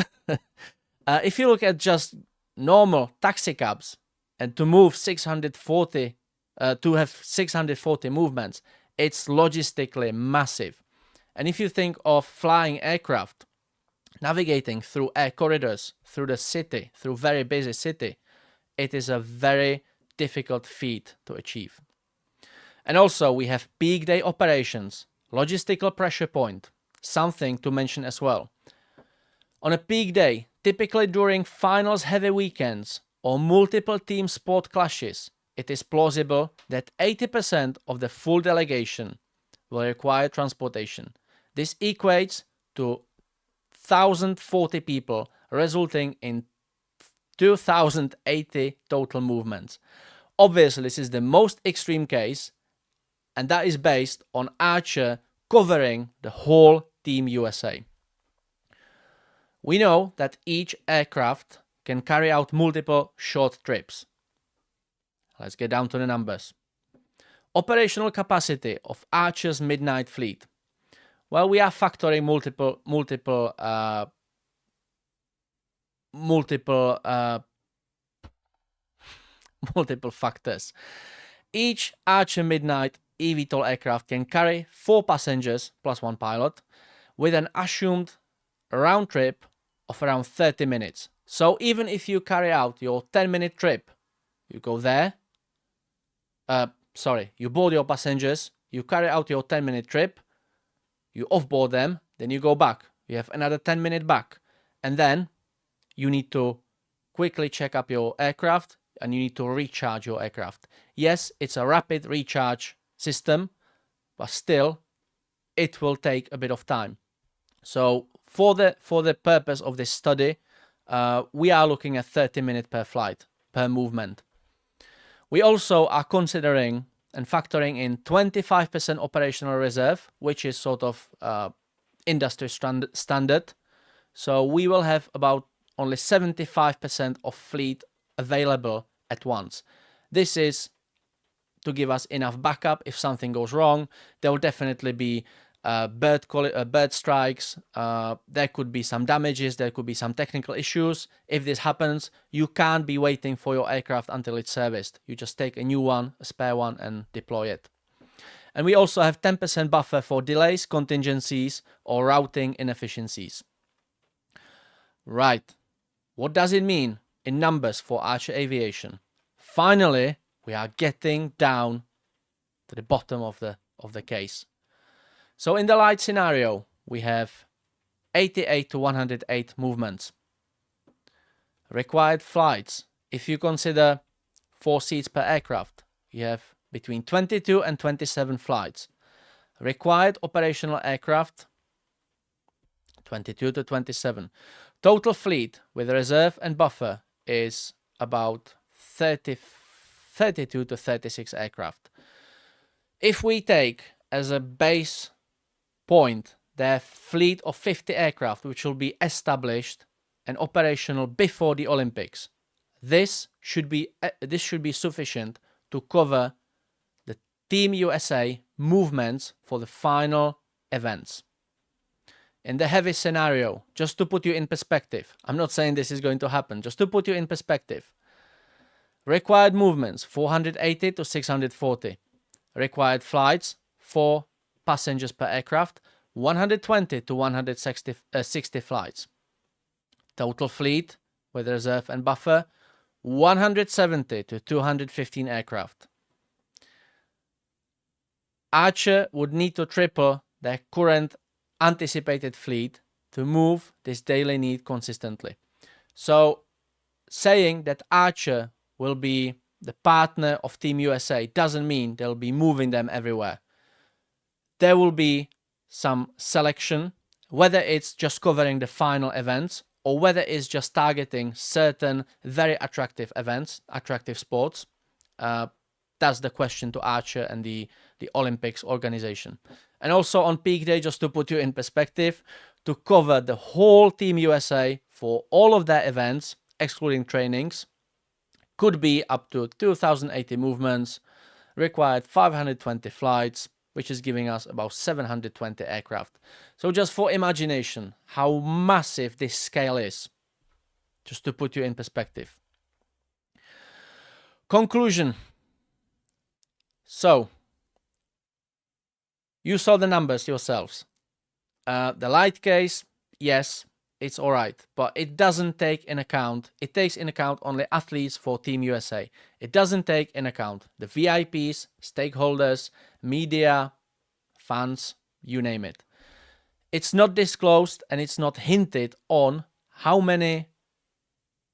If you look at just normal taxi cabs, and to move 640, to have 640 movements, it's logistically massive. And if you think of flying aircraft, navigating through air corridors, through the city, through very busy city, it is a very difficult feat to achieve. And also we have peak day operations, logistical pressure point, something to mention as well. On a peak day, typically during finals heavy weekends or multiple team sport clashes, it is plausible that 80% of the full delegation will require transportation. This equates to 1,040 people, resulting in 2,080 total movements. Obviously, this is the most extreme case, and that is based on ACHR covering the whole Team USA. We know that each aircraft can carry out multiple short trips. Let's get down to the numbers. Operational capacity of ACHR's midnight fleet. Well, we are factoring multiple factors. Each ACHR midnight eVTOL aircraft can carry 4 passengers plus 1 pilot with an assumed round trip of around 30 minutes. So even if you carry out your 10-minute trip, you go there, you board your passengers, you carry out your 10-minute trip, you offboard them, then you go back. You have another 10-minute back. And then you need to quickly check up your aircraft and you need to recharge your aircraft. Yes, it's a rapid recharge system, but still it will take a bit of time. So for the purpose of this study, we are looking at 30 minutes per flight, per movement. We also are considering and factoring in 25% operational reserve, which is sort of industry standard. So we will have about only 75% of fleet available at once. This is to give us enough backup if something goes wrong. There will definitely be bird strikes, there could be some damages, there could be some technical issues. If this happens, you can't be waiting for your aircraft until it's serviced. You just take a new one, a spare one, and deploy it. And we also have 10% buffer for delays, contingencies, or routing inefficiencies. Right, what does it mean in numbers for ACHR Aviation? Finally, we are getting down to the bottom of the case. So in the light scenario, we have 88 to 108 movements. Required flights, if you consider 4 seats per aircraft, you have between 22 and 27 flights. Required operational aircraft, 22 to 27. Total fleet with reserve and buffer is about 32 to 36 aircraft. If we take as a base point their fleet of 50 aircraft, which will be established and operational before the Olympics, this should be sufficient to cover the Team USA movements for the final events. In the heavy scenario, just to put you in perspective, I'm not saying this is going to happen, just to put you in perspective, required movements 480 to 640, required flights 4 passengers per aircraft, 120 to 160 flights. Total fleet with reserve and buffer, 170 to 215 aircraft. ACHR would need to triple their current anticipated fleet to move this daily need consistently. So saying that ACHR will be the partner of Team USA doesn't mean they'll be moving them everywhere. There will be some selection, whether it's just covering the final events or whether it's just targeting certain very attractive events, attractive sports. That's the question to ACHR and the Olympics organization. And also on peak day, just to put you in perspective, to cover the whole Team USA for all of their events, excluding trainings, could be up to 2,080 movements, required 520 flights, which is giving us about 720 aircraft. So just for imagination, how massive this scale is. just to put you in perspective. Conclusion. So, you saw the numbers yourselves. The light case, yes, it's all right, but it doesn't take in account, it takes in account only athletes for Team USA. It doesn't take in account the VIPs, stakeholders, media, fans, you name it. It's not disclosed and it's not hinted on how many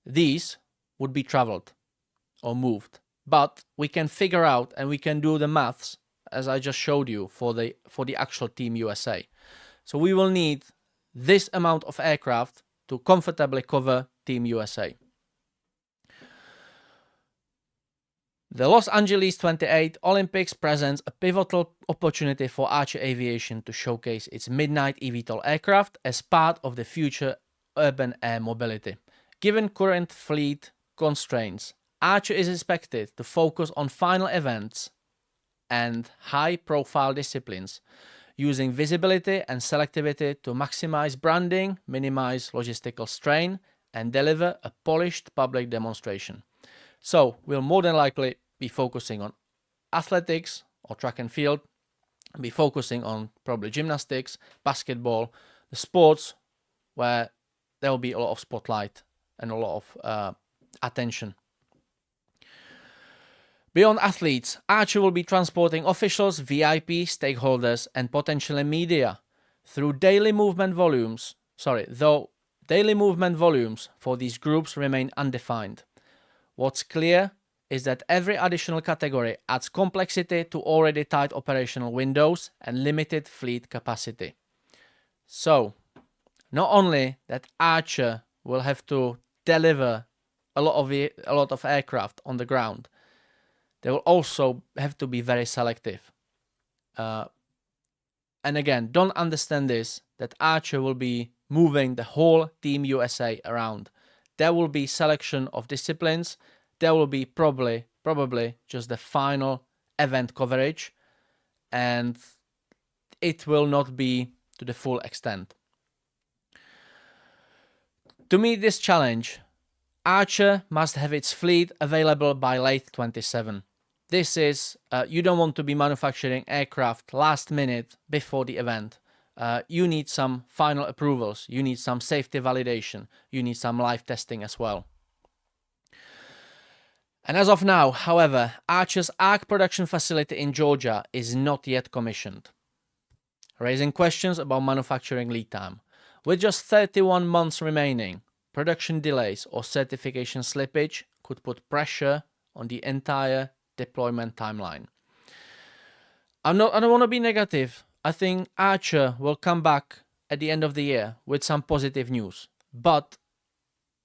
these would be traveled or moved. But we can figure out and we can do the maths as I just showed you for the actual Team USA. So we will need this amount of aircraft to comfortably cover Team USA. The Los Angeles 28 Olympics presents a pivotal opportunity for Archer Aviation to showcase its midnight eVTOL aircraft as part of the future urban air mobility. Given current fleet constraints, Archer is expected to focus on final events and high-profile disciplines, using visibility and selectivity to maximize branding, minimize logistical strain, and deliver a polished public demonstration. So we'll more than likely be focusing on athletics or track and field, be focusing on probably gymnastics, basketball, the sports where there will be a lot of spotlight and a lot of attention. Beyond athletes, Archer will be transporting officials, VIP, stakeholders, and potentially media through daily movement volumes. Though daily movement volumes for these groups remain undefined. What's clear is that every additional category adds complexity to already tight operational windows and limited fleet capacity. So, not only that Archer will have to deliver a lot of aircraft on the ground, they will also have to be very selective. And again, don't understand this, that Archer will be moving the whole Team USA around. There will be selection of disciplines. There will be probably just the final event coverage, and it will not be to the full extent. To meet this challenge, Archer must have its fleet available by late 2027. This is, you don't want to be manufacturing aircraft last minute before the event. You need some final approvals, you need some safety validation, you need some live testing as well. And as of now, however, Archer's ARC production facility in Georgia is not yet commissioned, raising questions about manufacturing lead time. With just 31 months remaining, production delays or certification slippage could put pressure on the entire deployment timeline. I don't want to be negative. I think Archer will come back at the end of the year with some positive news. But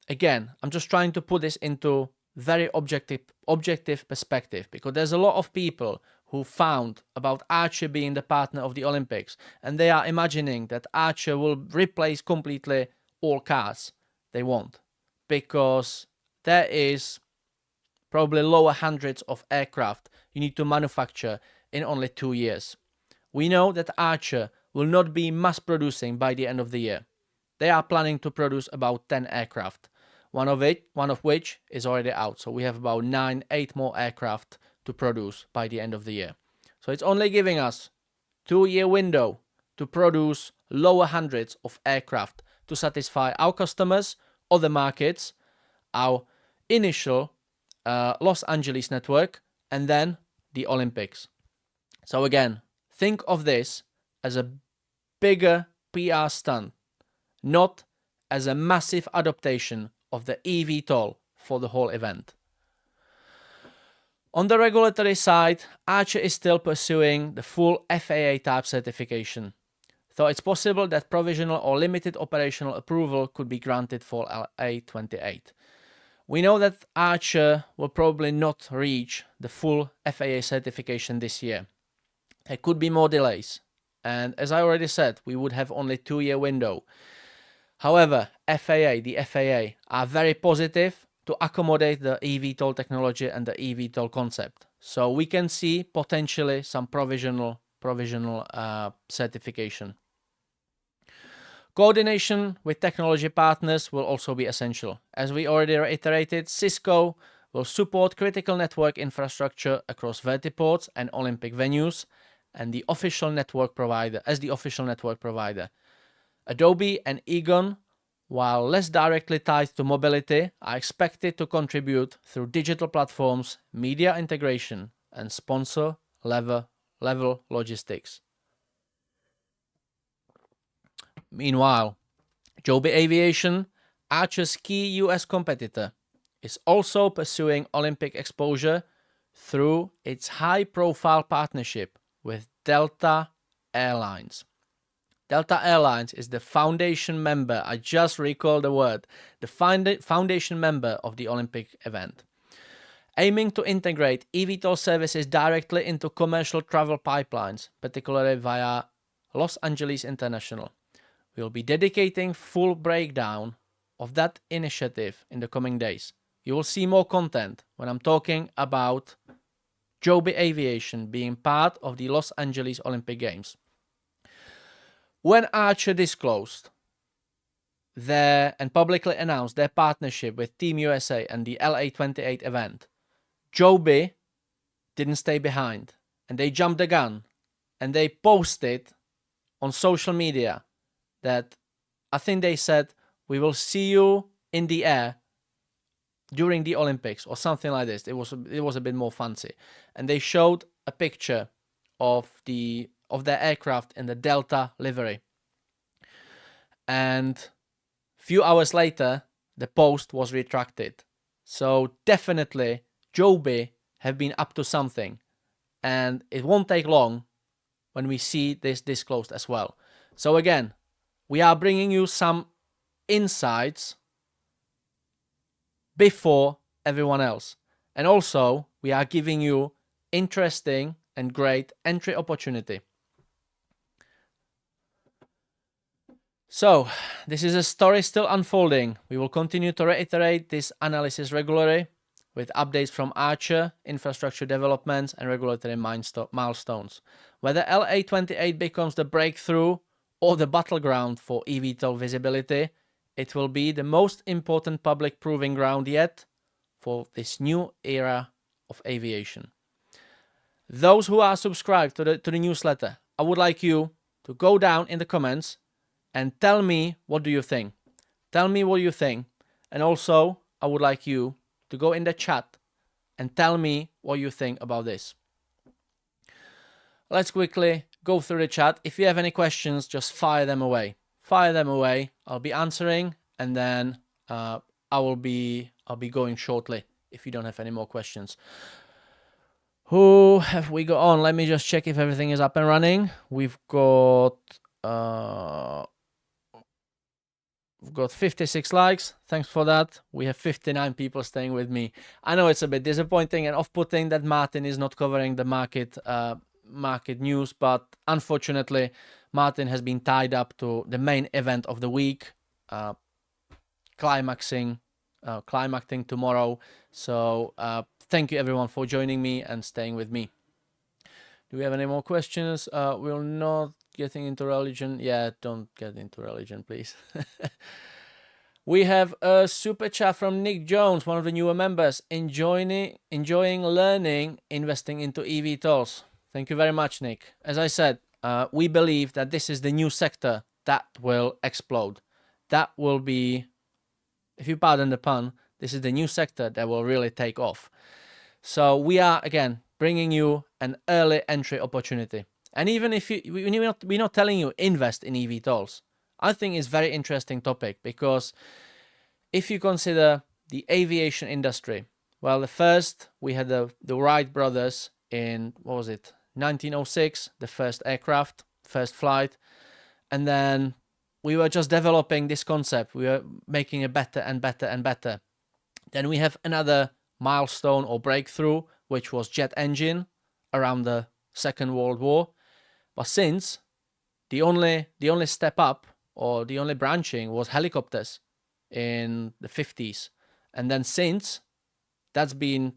again, I'm just trying to put this into very objective perspective, because there's a lot of people who found about Archer being the partner of the Olympics, and they are imagining that Archer will replace completely all cars. They won't, because there is probably lower hundreds of aircraft you need to manufacture in only 2 years. We know that Archer will not be mass producing by the end of the year. They are planning to produce about 10 aircraft, one of which is already out. So we have about 8 more aircraft to produce by the end of the year. So it's only giving us 2-year window to produce lower hundreds of aircraft to satisfy our customers, other markets, our initial Los Angeles network, and then the Olympics. So again, think of this as a bigger PR stunt, not as a massive adaptation of the eVTOL for the whole event. On the regulatory side, Archer is still pursuing the full FAA type certification, though it's possible that provisional or limited operational approval could be granted for LA-28. We know that Archer will probably not reach the full FAA certification this year. There could be more delays, and as I already said, we would have only 2-year window. However, the FAA are very positive to accommodate the eVTOL technology and the eVTOL concept. So we can see potentially some provisional certification. Coordination with technology partners will also be essential. As we already reiterated, Cisco will support critical network infrastructure across vertiports and Olympic venues, and the official network provider Adobe and Egon, while less directly tied to mobility, are expected to contribute through digital platforms, media integration, and sponsor level logistics. Meanwhile, JOBY Aviation, ACHR's key US competitor, is also pursuing Olympic exposure through its high-profile partnership with Delta Airlines. Delta Airlines is the foundation member, I just recalled the word, the foundation member of the Olympic event. Aiming to integrate eVTOL services directly into commercial travel pipelines, particularly via Los Angeles International. We'll be dedicating full breakdown of that initiative in the coming days. You will see more content when I'm talking about JOBY Aviation being part of the Los Angeles Olympic Games. When ACHR disclosed and publicly announced their partnership with Team USA and the LA28 event, JOBY didn't stay behind, and they jumped the gun, and they posted on social media that, I think they said, we will see you in the air during the Olympics or something like this. It was a bit more fancy, and they showed a picture of their aircraft in the Delta livery. And a few hours later, the post was retracted. So definitely, JOBY have been up to something, and it won't take long when we see this disclosed as well. So again, we are bringing you some insights before everyone else. And also, we are giving you interesting and great entry opportunity. So, this is a story still unfolding. We will continue to reiterate this analysis regularly with updates from ACHR, infrastructure developments, and regulatory milestones. Whether LA28 becomes the breakthrough or the battleground for eVTOL visibility, it will be the most important public proving ground yet for this new era of aviation. Those who are subscribed to the newsletter, I would like you to go down in the comments and tell me what do you think. Tell me what you think. And also, I would like you to go in the chat and tell me what you think about this. Let's quickly go through the chat. If you have any questions, just fire them away. Fire them away. I'll be answering, and then I'll be going shortly if you don't have any more questions. Who have we got on? Let me just check if everything is up and running. We've got 56 likes. Thanks for that. We have 59 people staying with me. I know it's a bit disappointing and off-putting that Martyn is not covering the market news, but unfortunately, Martyn has been tied up to the main event of the week, climaxing tomorrow. So thank you everyone for joining me and staying with me. Do we have any more questions? We're not getting into religion. Yeah, don't get into religion, please. We have a super chat from Nick Jones, one of the newer members, enjoying learning, investing into eVTOLs. Thank you very much, Nick. As I said, we believe that this is the new sector that will explode. That will be, if you pardon the pun, this is the new sector that will really take off. So we are, again, bringing you an early entry opportunity. And even if we're not telling you invest in eVTOLs, I think it's a very interesting topic, because if you consider the aviation industry, well, the first, we had the Wright brothers in, what was it, 1906, the first aircraft, first flight, and then we were just developing this concept. We were making it better and better and better. Then we have another milestone or breakthrough, which was jet engine around the Second World War. But since the only step up or the only branching was helicopters in the 50s, and then since, that's been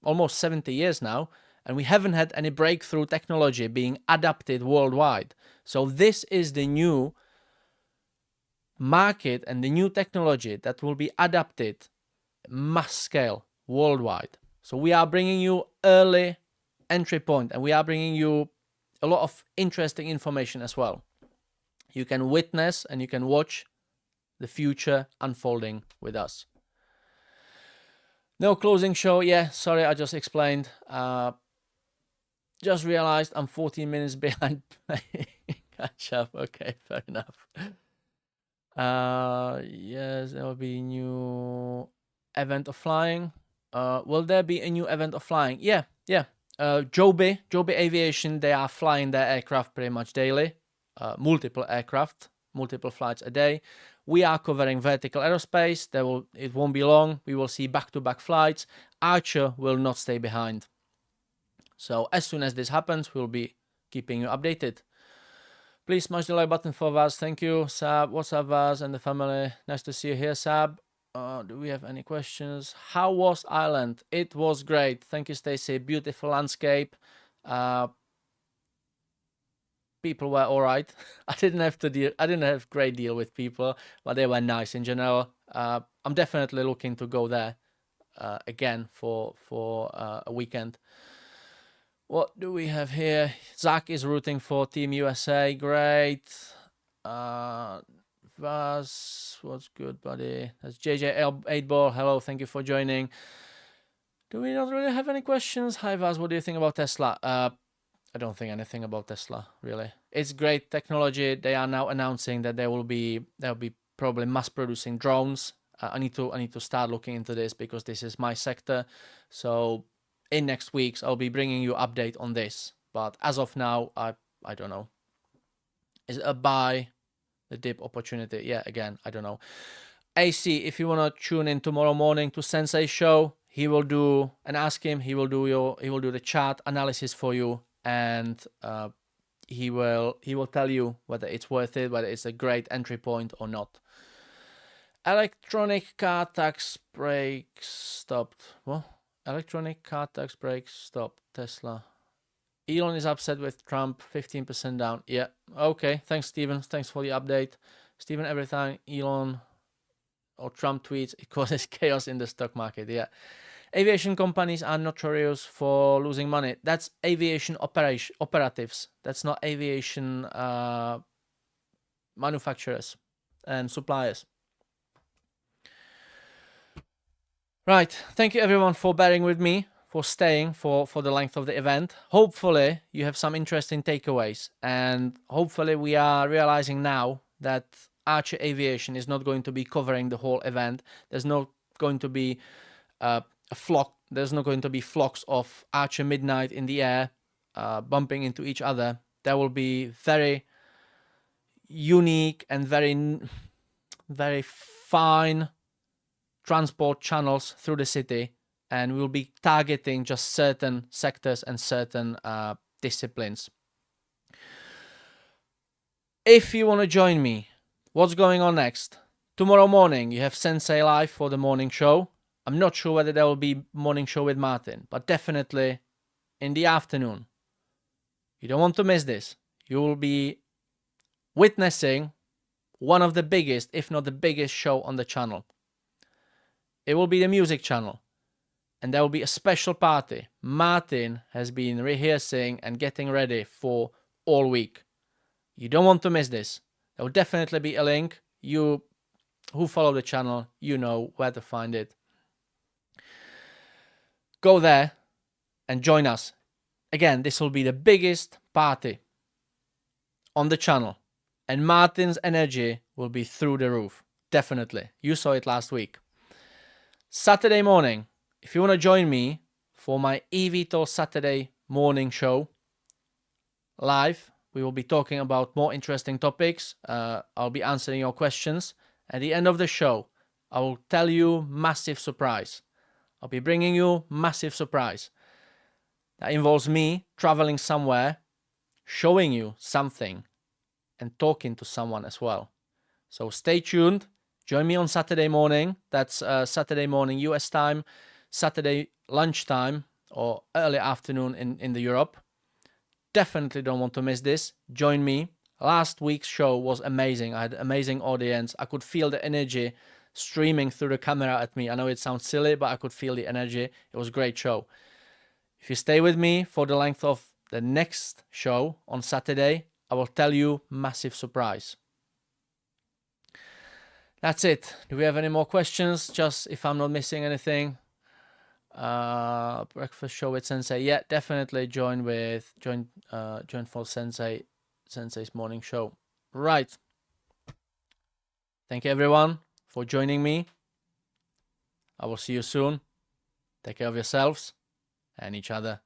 almost 70 years now, and we haven't had any breakthrough technology being adapted worldwide. So this is the new market and the new technology that will be adapted mass scale worldwide. So we are bringing you early entry point, and we are bringing you a lot of interesting information as well. You can witness and you can watch the future unfolding with us. No closing show. Yeah, sorry, I just explained. Just realized I'm 14 minutes behind. Catch up. Okay, fair enough. Yes, there will be new event of flying. Will there be a new event of flying? Yeah. JOBY Aviation, they are flying their aircraft pretty much daily. Multiple aircraft, multiple flights a day. We are covering vertical aerospace. It won't be long. We will see back-to-back flights. ACHR will not stay behind. So as soon as this happens, we'll be keeping you updated. Please smash the like button for Vaz. Thank you, Sab. What's up, Vaz and the family? Nice to see you here, Sab. Do we have any questions? How was Ireland? It was great. Thank you, Stacey. Beautiful landscape. People were all right. I didn't have great deal with people, but they were nice in general. I'm definitely looking to go there again for a weekend. What do we have here? Zach is rooting for Team USA. Great. Vaz, what's good, buddy? That's JJ8Ball. Hello, thank you for joining. Do we not really have any questions? Hi, Vaz, what do you think about Tesla? I don't think anything about Tesla, really. It's great technology. They are now announcing that they'll be probably mass producing drones. I need to start looking into this because this is my sector. So in next weeks, I'll be bringing you update on this. But as of now, I don't know. Is it a buy, the dip opportunity? Yeah, again, I don't know. AC, if you want to tune in tomorrow morning to Sensei's show, he will do, and ask him, he will do the chart analysis for you, and he will tell you whether it's worth it, whether it's a great entry point or not. Electronic car tax brakes stopped. What? Electronic car tax brakes stopped. Tesla. Elon is upset with Trump, 15% down. Yeah, okay. Thanks, Steven. Thanks for the update. Steven, every time Elon or Trump tweets, it causes chaos in the stock market. Yeah. Aviation companies are notorious for losing money. That's aviation operatives. That's not aviation manufacturers and suppliers. Right. Thank you, everyone, for bearing with me, for staying for the length of the event. Hopefully, you have some interesting takeaways. And hopefully, we are realizing now that ACHR Aviation is not going to be covering the whole event. There's not going to be there's not going to be flocks of ACHR Midnight in the air bumping into each other. There will be very unique and very fine transport channels through the city, and we'll be targeting just certain sectors and certain disciplines. If you want to join me, what's going on next? Tomorrow morning, you have Sensei Live for the morning show. I'm not sure whether there will be morning show with Martyn, but definitely in the afternoon. You don't want to miss this. You will be witnessing one of the biggest, if not the biggest show on the channel. It will be the music channel, and there will be a special party. Martyn has been rehearsing and getting ready for all week. You don't want to miss this. There will definitely be a link. You who follow the channel, you know where to find it. Go there and join us. Again, this will be the biggest party on the channel, and Martyn's energy will be through the roof. Definitely. You saw it last week. Saturday morning, if you want to join me for my eVTOL Saturday morning show live, we will be talking about more interesting topics. I'll be answering your questions. At the end of the show, I will tell you massive surprise. I'll be bringing you massive surprise. That involves me traveling somewhere, showing you something, and talking to someone as well. So stay tuned. Join me on Saturday morning. That's Saturday morning US time, Saturday lunchtime or early afternoon in the Europe. Definitely don't want to miss this. Join me. Last week's show was amazing. I had an amazing audience. I could feel the energy streaming through the camera at me. I know it sounds silly, but I could feel the energy. It was a great show. If you stay with me for the length of the next show on Saturday, I will tell you massive surprise. That's it. Do we have any more questions? Just if I'm not missing anything. Breakfast show with Sensei. Yeah, definitely join for Sensei's morning show. Right. Thank you everyone for joining me. I will see you soon. Take care of yourselves and each other.